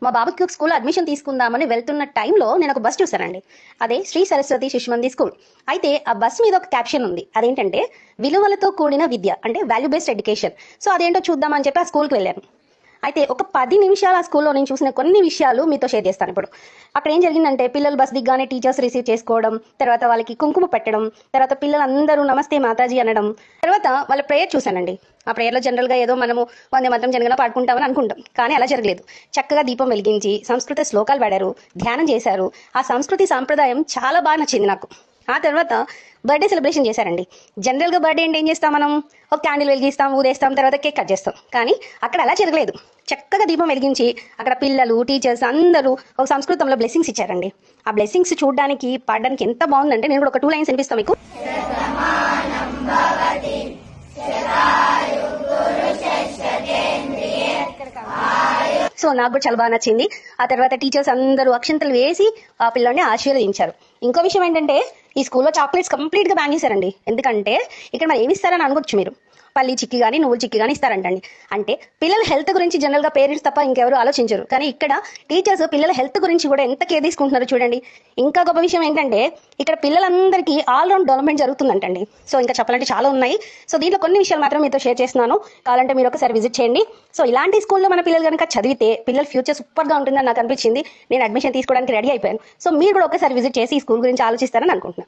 మా బాబుకి స్కూల్లో అడ్మిషన్ తీసుకుందామని వెళ్తున్న టైంలో నేను ఒక బస్ చూశానండి. అదే శ్రీ సరస్వతి శిశుమంది స్కూల్. అయితే ఆ బస్ మీద ఒక క్యాప్షన్ ఉంది. అదేంటంటే విలువలతో కూడిన విద్య, అంటే వాల్యూ బేస్డ్ ఎడ్యుకేషన్. సో అదేంటో చూద్దామని చెప్పి ఆ స్కూల్కి వెళ్ళాను. అయితే ఒక 10 నిమిషాలు ఆ స్కూల్లో నేను చూసిన కొన్ని విషయాలు మీతో షేర్ చేస్తాను ఇప్పుడు. అక్కడ ఏం జరిగిందంటే పిల్లలు బస్ దిగ్గానే టీచర్స్ రిసీవ్ చేసుకోవడం, తర్వాత వాళ్ళకి కుంకుమ పెట్టడం, తర్వాత పిల్లలందరూ నమస్తే మాతాజీ అనడం, తర్వాత వాళ్ళ ప్రేయర్ చూశానండి. ఆ ప్రేయర్లో జనరల్గా ఏదో మనము వందే మాత్రం జనగణ పాడుకుంటామని అనుకుంటాం, కానీ అలా జరగలేదు. చక్కగా దీపం వెలిగించి సంస్కృత శ్లోకాలు పాడారు, ధ్యానం చేశారు. ఆ సంస్కృతి సాంప్రదాయం చాలా బాగా నచ్చింది నాకు. ఆ తర్వాత బర్త్డే సెలబ్రేషన్ చేశారండి. జనరల్గా బర్త్డే అంటే ఏం చేస్తాం, మనం ఒక క్యాండిల్ వెలిగిస్తాం, ఊదేస్తాం, తర్వాత కేక్ కట్ చేస్తాం. కానీ అక్కడ అలా జరగలేదు. చక్కగా దీపం వెలిగించి అక్కడ పిల్లలు, టీచర్స్ అందరూ ఒక సంస్కృతంలో బ్లెస్సింగ్స్ ఇచ్చారండి. ఆ బ్లెస్సింగ్స్ చూడడానికి పాడడానికి ఎంత బాగుందంటే నేను కూడా ఒక 2 లైన్స్ వినిపిస్తాం మీకు. సో నాకు కూడా చాలా బాగా నచ్చింది. ఆ తర్వాత టీచర్స్ అందరూ అక్షంతలు వేసి ఆ పిల్లల్ని ఆశీర్వదించారు. ఇంకో విషయం ఏంటంటే ఈ స్కూల్లో చాక్లెట్స్ కంప్లీట్గా బ్యాన్ చేశారండి. ఎందుకంటే ఇక్కడ మరి ఏమి ఇస్తారని అనుకోవచ్చు మీరు, పల్లి చిక్కి కానీ నువ్వుల చిక్కి కానీ ఇస్తారంటండి. అంటే పిల్లల హెల్త్ గురించి జనరల్గా పేరెంట్స్ తప్ప ఇంకెవరు ఆలోచించరు, కానీ ఇక్కడ టీచర్స్ పిల్లల హెల్త్ గురించి కూడా ఎంత కేర్ తీసుకుంటున్నారు చూడండి. ఇంకా గొప్ప విషయం ఏంటంటే ఇక్కడ పిల్లలందరికీ ఆల్రౌండ్ డెవలప్మెంట్ జరుగుతుందంటండి. సో ఇంకా చెప్పాలంటే చాలా ఉన్నాయి. సో దీంట్లో కొన్ని విషయాలు మాత్రం మీతో షేర్ చేస్తున్నాను, కావాలంటే మీరు ఒకసారి విజిట్ చేయండి. సో ఇలాంటి స్కూల్లో మన పిల్లలు కనుక చదివితే పిల్లల ఫ్యూచర్ సూపర్గా ఉంటుందని నాకు అనిపించింది. నేను అడ్మిషన్ తీసుకోవడానికి రెడీ అయిపోయాను. సో మీరు కూడా ఒకసారి విజిట్ చేసి ఈ స్కూల్ గురించి ఆలోచిస్తారని అనుకుంటున్నాను.